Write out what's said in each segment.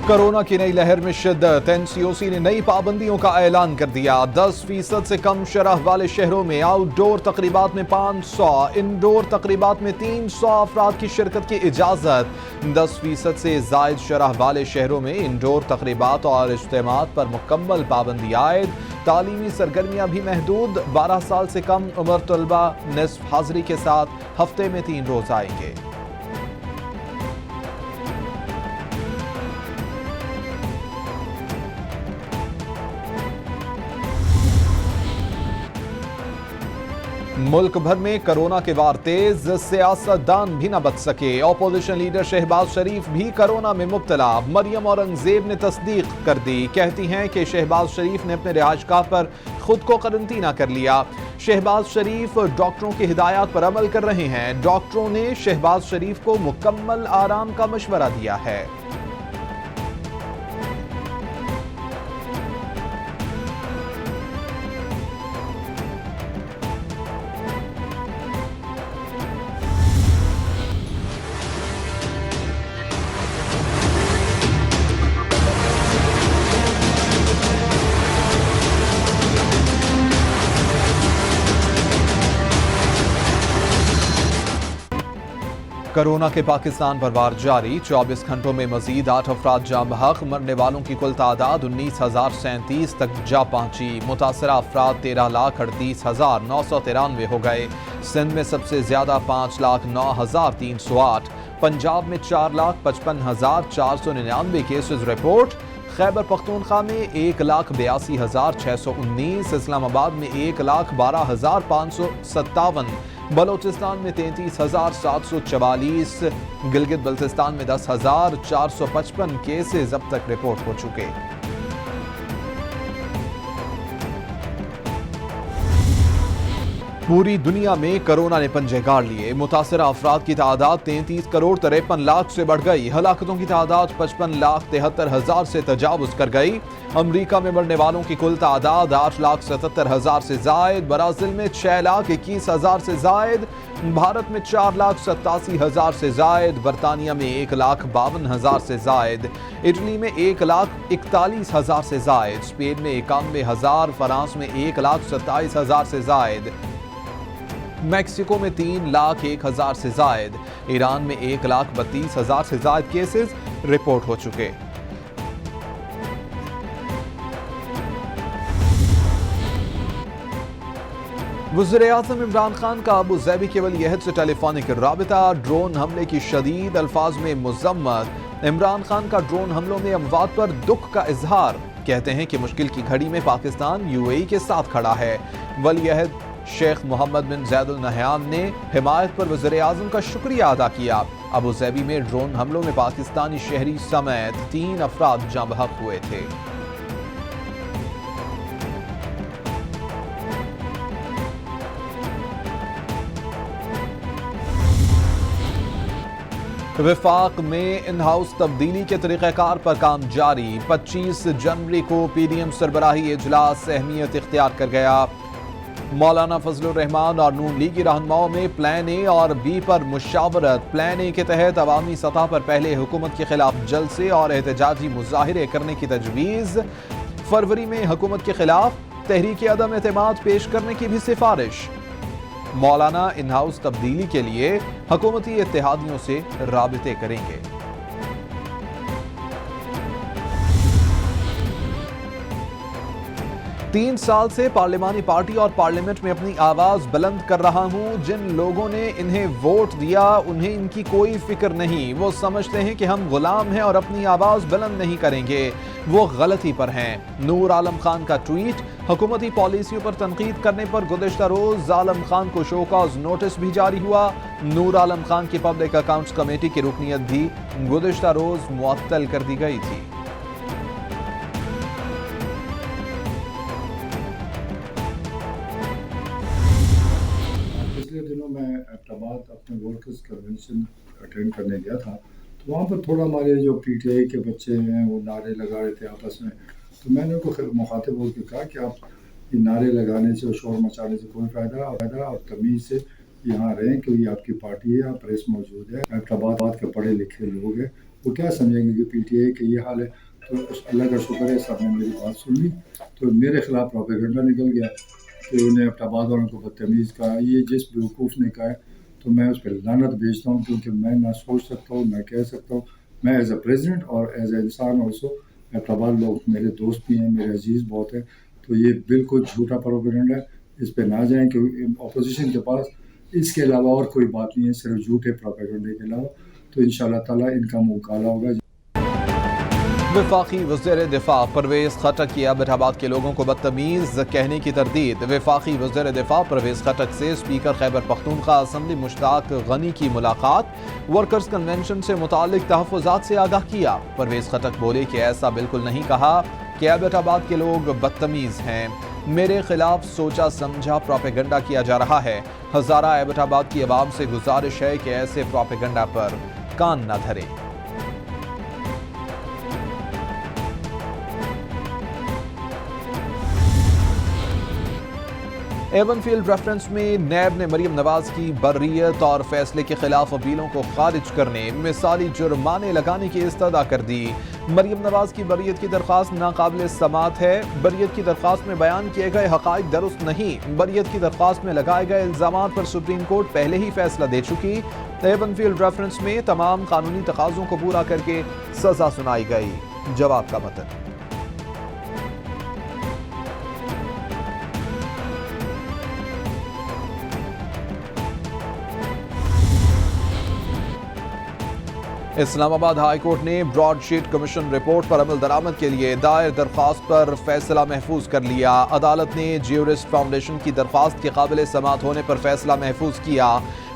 Corona की नई लहर में शिद्दत। एनसीओसी ने नई पाबंदियों का ऐलान कर दिया। 10% से कम शरह वाले शहरों में आउटडोर तकरीबात में 500, इंडोर तकरीबात में 300 अफराद की शिरकत की इजाज़त। 10% से जायद शरह वाले शहरों में इंडोर तकरीबात और इज्तिमात पर मुकम्मल पाबंदी आयद। तालीमी सरगर्मियाँ भी महदूद। 12 साल से कम उम्र तलबा निस्फ हाजिरी के साथ हफ्ते में 3 रोज आएंगे। मुल्क भर में कोरोना के वार तेज, सियासतदान भी न बच सके। ऑपोजिशन लीडर शहबाज शरीफ भी कोरोना में मुब्तला। मरियम औरंगजेब ने तस्दीक कर दी। कहती हैं कि शहबाज शरीफ ने अपने रिहाइशगाह पर खुद को क्वारंटीना कर लिया। शहबाज शरीफ डॉक्टरों की हिदायत पर अमल कर रहे हैं। डॉक्टरों ने शहबाज शरीफ को मुकम्मल आराम का मशवरा दिया है। कोरोना के पाकिस्तान पर वार जारी। 24 घंटों में मजीद 8 अफराद जाँ बहक। मरने वालों की कुल तादाद 19,037 तक जा पहुंची। मुतासरा अफराद 13,38,993 हो गए। सिंध में सबसे ज्यादा 5,09,308। पंजाब में 4,55,499 केसेज रिपोर्ट। खैबर पख्तूनख्वा में 1,82,619। इस्लामाबाद में 1,12,557। बलोचिस्तान में 33,744। गिलगित बल्तिस्तान में 10,455 केसेज अब तक रिपोर्ट हो चुके। पूरी दुनिया में कोरोना ने पंजे गाड़ लिए। मुतासरा अफराद की तादाद 33,53,00,000 से बढ़ गई। हलाकतों की तादाद 55,73,000 से तजावुज कर गई। अमरीका में मरने वालों की कुल तादाद 8,77,000 से जायद। ब्राजील में 6,21,000 से जायद। भारत में 4,87,000 से जायद। बरतानिया में 1,52,000 से जायद। इटली में 1,41,000 से जायद। स्पेन में 91,000। फ्रांस में 1,27,000 से जायद। मैक्सिको में 3,01,000 से जायद। ईरान में 1,32,000 से जायद केसेस रिपोर्ट हो चुके। वज़ीर-ए-आज़म इमरान खान का अबू ज़ैबी के वली अहद से टेलीफोनिक राबिता। ड्रोन हमले की शदीद अल्फाज में मुज़म्मत। इमरान खान का ड्रोन हमलों में अमवात पर दुख का इजहार। कहते हैं कि मुश्किल की घड़ी में पाकिस्तान यूएई के साथ खड़ा है। वली अहद शेख मोहम्मद बिन ज़ैद अल नहयान ने हिमायत पर वज़ीर-ए-आज़म का शुक्रिया अदा किया। अबू ज़ैबी में ड्रोन हमलों में पाकिस्तानी शहरी समेत 3 अफराद जाँ बहक हुए थे। वफाक में इन हाउस तब्दीली के तरीक़ाकार पर काम जारी। 25 जनवरी को पीडीएम सरबराही इजलास अहमियत इख्तियार कर गया। मौलाना फजलुर रहमान और नून लीगी रहनुमाओं में प्लान ए और बी पर मुशावरत। प्लान ए के तहत अवामी सतह पर पहले हुकूमत के खिलाफ जलसे और एहतजाजी मुजाहिरे करने की तजवीज़। फरवरी में हुकूमत के खिलाफ तहरीक अदम एतमाद पेश करने की भी सिफारिश। मौलाना इन हाउस तब्दीली के लिए हुकूमती इत्तेहादियों से राबिते करेंगे। तीन साल से पार्लिमानी पार्टी और पार्लियामेंट में अपनी आवाज बुलंद कर रहा हूं। जिन लोगों ने इन्हें वोट दिया उन्हें इनकी कोई फिक्र नहीं। वो समझते हैं कि हम गुलाम हैं और अपनी आवाज बुलंद नहीं करेंगे। वो गलती पर हैं। नूर आलम खान का ट्वीट। हुकूमती पॉलिसियों पर तनकीद करने पर गुज़िश्ता रोज आलम खान को शोकॉज नोटिस भी जारी हुआ। नूर आलम खान की पब्लिक अकाउंट्स कमेटी की रुकनियत भी गुज़िश्ता रोज मुअत्तल कर दी गई थी। पिछले दिनों मैं एबटाबाद अपने वर्कर्स कन्वेंशन अटेंड करने गया था, तो वहाँ पर थोड़ा हमारे जो पीटीआई के बच्चे हैं वो नारे लगा रहे थे आपस में। तो मैंने उनको खैर मुखातिब होकर कहा कि आप ये नारे लगाने से और शोर मचाने से कोई फ़ायदा और तमीज़ से यहाँ रहें, क्योंकि आपकी पार्टी है, प्रेस मौजूद है, एबटाबाद के पढ़े लिखे लोग हैं, वो क्या समझेंगे कि पीटीआई का ये हाल है। तो अल्लाह का शुक्र है सब ने मेरी बात सुन ली, तो मेरे खिलाफ प्रोपेगेंडा निकल गया कि उन्हें अब्बाबाद वालों को बदतमीज़ कहा। ये जिस बेवकूफ़ ने कहा है तो मैं उस पर लानत भेजता हूँ, क्योंकि मैं ना सोच सकता हूँ ना कह सकता हूँ। मैं एज अ प्रेसिडेंट और एज ए इंसान ऑल्सो, अब्बाबाद लोग मेरे दोस्त भी हैं, मेरे अजीज़ बहुत हैं। तो ये बिल्कुल झूठा प्रोपेगेंडा है, इस पे ना जाएं, क्योंकि अपोजिशन के पास इसके अलावा और कोई बात नहीं है सिर्फ झूठे प्रोपेगेंडे के अलावा। तो इंशाल्लाह ताला इनका मुंह काला होगा। वफाकी वज़ीर दिफा परवेज़ खटक की एबटाबाद के लोगों को बदतमीज़ कहने की तरदीद। वफाकी वज़ीर दिफा परवेज़ खटक से स्पीकर खैबर पख्तूनख्वा असम्बली मुश्ताक गनी की मुलाकात, वर्कर्स कन्वेंशन से मुताल्लिक तहफ़्फ़ुज़ात से आगाह किया। परवेज़ खटक बोले कि ऐसा बिल्कुल नहीं कहा कि एबटाबाद के लोग बदतमीज़ हैं। मेरे खिलाफ सोचा समझा प्रोपेगेंडा किया जा रहा है। हज़ारा एबटाबाद की आवाम से गुजारिश है कि ऐसे प्रोपेगेंडा पर कान न धरे। एवनफील्ड रेफरेंस में नैब ने मरियम नवाज की बर्रियत और फैसले के खिलाफ अपीलों को खारिज करने, मिसाली जुर्माने लगाने की इस्तदा कर दी। मरियम नवाज की बर्रियत की दरख्वास्त नाकाबिल समात है। बर्रियत की दरख्वास्त में बयान किए गए हकाइक दुरुस्त नहीं। बर्रियत की दरख्वास्त में लगाए गए इल्जामात पर सुप्रीम कोर्ट पहले ही फैसला दे चुकी। एवनफील्ड रेफरेंस में तमाम कानूनी तकाजों को पूरा करके सजा सुनाई गई। जवाब का मतन। इस्लामाबाद हाई कोर्ट ने ब्रॉडशीट कमीशन रिपोर्ट पर अमल दरामद के लिए दायर दरख्वास्त पर फैसला महफूज कर लिया। अदालत ने ज्यूरिस्ट फाउंडेशन की दरख्वास्त के काबिल समात होने पर फैसला महफूज किया।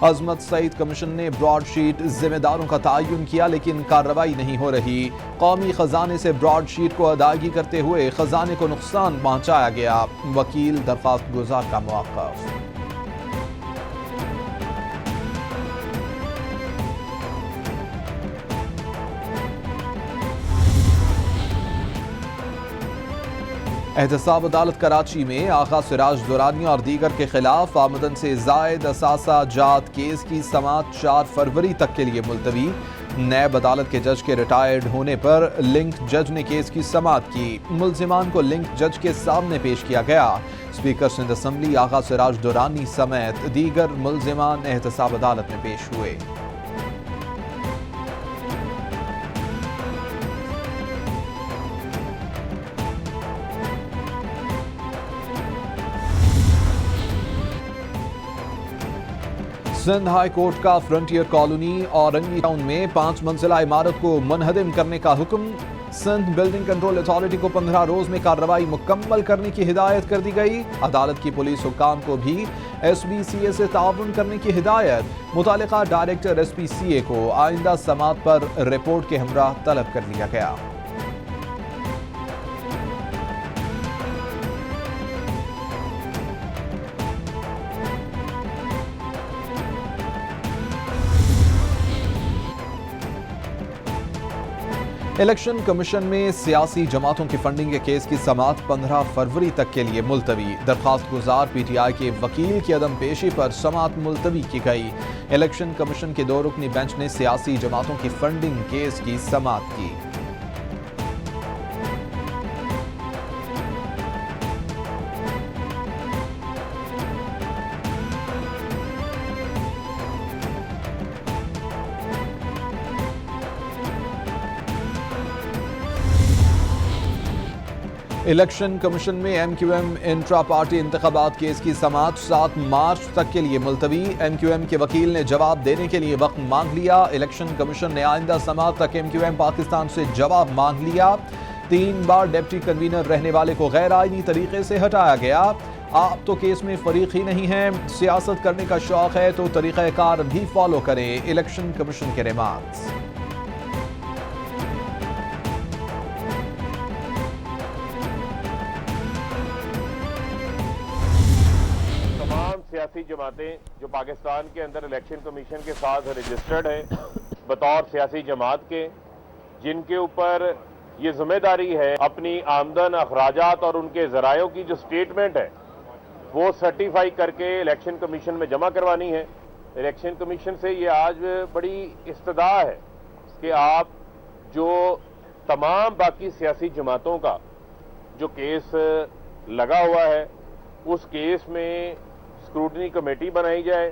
अजमत सईद कमीशन ने ब्रॉडशीट जिम्मेदारों का तयन किया, लेकिन कार्रवाई नहीं हो रही। कौमी खजाने से ब्रॉडशीट को अदायगी करते हुए खजाने को नुकसान पहुंचाया गया। वकील दरख्वास्त गुजार का मौक़िफ़। एहतसाब अदालत कराची में आगा सिराज दुरानी और दीगर के खिलाफ आमदन से जायद असासा जात केस की समात 4 फरवरी तक के लिए मुलतवी। नैब अदालत के जज के रिटायर्ड होने पर लिंक जज ने केस की समात की। मुल्जिमान को लिंक जज के सामने पेश किया गया। स्पीकर सिंध असम्बली आगा सिराज दुरानी समेत दीगर मुल्जिमान एहतसाब अदालत में पेश हुए। सिंध हाई कोर्ट का फ्रंटियर कॉलोनी औरंगी टाउन में 5 मंजिला इमारत को मुनहदिम करने का हुक्म। सिंध बिल्डिंग कंट्रोल अथॉरिटी को 15 रोज में कार्रवाई मुकम्मल करने की हिदायत कर दी गई। अदालत की पुलिस हुक्काम को भी SPCA से ताउन करने की हिदायत। मुतालिका डायरेक्टर SPCA को आइंदा समात पर रिपोर्ट के हमरा तलब कर लिया गया। इलेक्शन कमीशन में सियासी जमातों की फंडिंग के केस की समात 15 फरवरी तक के लिए मुलतवी। दरखास्त गुजार PTI के वकील की अदम पेशी पर समात मुलतवी की गई। इलेक्शन कमीशन के 2 रुकनी बेंच ने सियासी जमातों की फंडिंग केस की समात की। इलेक्शन कमीशन में MQM इंट्रा पार्टी इंतखाबात केस की समात 7 मार्च तक के लिए मुलतवी। MQM के वकील ने जवाब देने के लिए वक्त मांग लिया। इलेक्शन कमीशन ने आइंदा समात तक MQM पाकिस्तान से जवाब मांग लिया। 3 बार डिप्टी कन्वीनर रहने वाले को गैर आईनी तरीके से हटाया गया। आप तो केस में फरीक ही नहीं हैं, सियासत करने का शौक है तो तरीक़ाकार भी फॉलो करें। इलेक्शन कमीशन के रिमार्क्स। सियासी जमातें जो पाकिस्तान के अंदर इलेक्शन कमीशन के साथ रजिस्टर्ड है बतौर सियासी जमात के, जिनके ऊपर ये जिम्मेदारी है अपनी आमदन अखराजात और उनके ज़रायों की जो स्टेटमेंट है वो सर्टिफाई करके इलेक्शन कमीशन में जमा करवानी है। इलेक्शन कमीशन से ये आज बड़ी इस्तदा है कि आप जो तमाम बाकी सियासी जमातों का जो केस लगा हुआ है उस केस में स्क्रूटनी कमेटी बनाई जाए।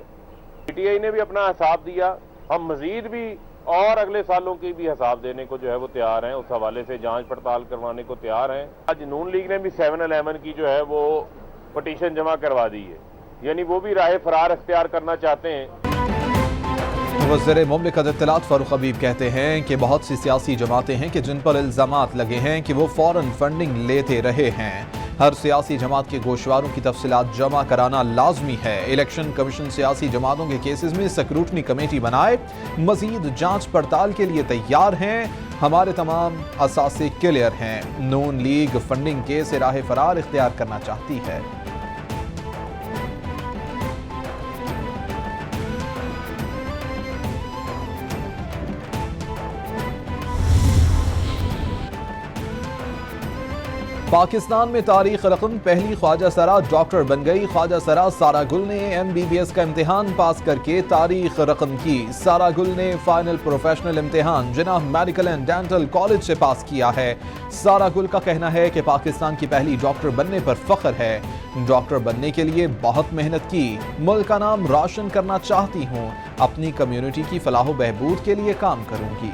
पीटीआई ने भी अपना हिसाब दिया, हम मजीद भी और अगले सालों की भी हिसाब देने को जो है वो तैयार हैं, उस हवाले से जांच पड़ताल करवाने को तैयार हैं। आज नून लीग ने भी 7-11 की जो है वो पटिशन जमा करवा दी है, यानी वो भी राह फरार इख्तियार करना चाहते हैं। वज़ीर मुमलिकत इत्तलात फारूक हबीब कहते हैं कि बहुत सी सियासी जमातें हैं कि जिन पर इल्ज़ामात लगे हैं कि वो फ़ौरन फंडिंग लेते रहे हैं। हर सियासी जमात के गोशवारों की तफसीलात जमा कराना लाजमी है। इलेक्शन कमीशन सियासी जमातों के केसेस में स्क्रूटनी कमेटी बनाए, मजीद जांच पड़ताल के लिए तैयार हैं। हमारे तमाम असासे क्लियर हैं। नून लीग फंडिंग के से राह फरार इख्तियार करना चाहती है। पाकिस्तान में तारीख रकम पहली ख्वाजा सरा डॉक्टर बन गई। ख्वाजा सरा सारा गुल ने MBBS का इम्तिहान पास करके तारीख रकम की। सारा गुल ने फाइनल प्रोफेशनल इम्तिहान Jinnah medical and dental college से पास किया है। सारा गुल का कहना है कि पाकिस्तान की पहली डॉक्टर बनने पर फख्र है। डॉक्टर बनने के लिए बहुत मेहनत की, मुल्क का नाम रोशन करना चाहती हूँ, अपनी कम्युनिटी की फलाह बहबूद के लिए काम करूंगी।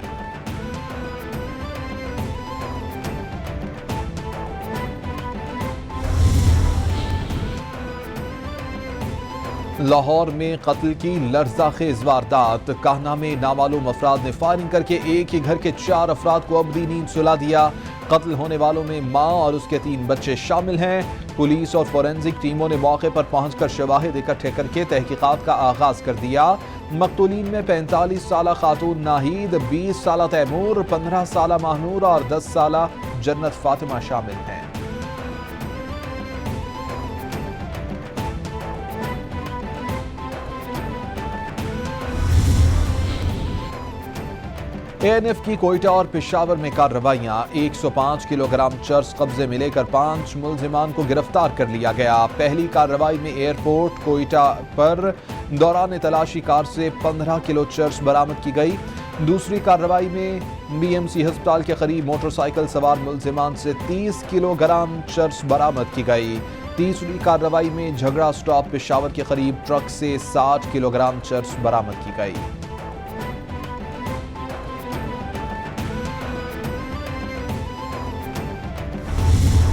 लाहौर में कत्ल की लर्ज़ाखेज़ वारदात। काहना में नामालूम अफराद ने फायरिंग करके एक ही घर के 4 अफराद को अबदी नींद सुला दिया। कत्ल होने वालों में मां और उसके 3 बच्चे शामिल हैं। पुलिस और फोरेंसिक टीमों ने मौके पर पहुंचकर शवाहिद इकट्ठे करके तहकीकात का आगाज कर दिया। मकतूलीन में 45 साला खातून नाहीद, 20 साला तैमूर, 15 साला महनूर और 10 साला जन्नत फातिमा शामिल हैं। ANF की कोयटा और पेशावर में कार्रवाइयां। 105 किलोग्राम चर्स कब्जे में लेकर 5 मुलजिमान को गिरफ्तार कर लिया गया। पहली कार्रवाई में एयरपोर्ट कोयटा पर दौरान तलाशी कार से 15 किलो चर्स बरामद की गई। दूसरी कार्रवाई में BMC अस्पताल के करीब मोटरसाइकिल सवार मुलजिमान से 30 किलोग्राम चर्स बरामद की गई। तीसरी कार्रवाई में झगड़ा स्टॉप पेशावर के करीब ट्रक से 60 किलोग्राम चर्स बरामद की गई।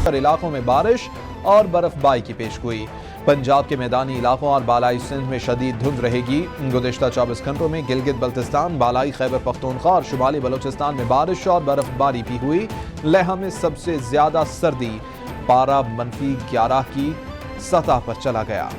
इलाकों में बारिश और बर्फबारी की पेशगोई। पंजाब के मैदानी इलाकों और बालाई सिंध में शदीद धुंध रहेगी। गुज़िश्ता 24 घंटों में गिलगित बल्तिस्तान, बालाई खैबर पख्तूनख्वा और शुमाली बलोचिस्तान में बारिश और बर्फबारी भी हुई। लेह में सबसे ज्यादा सर्दी, पारा -11 की सतह पर चला गया।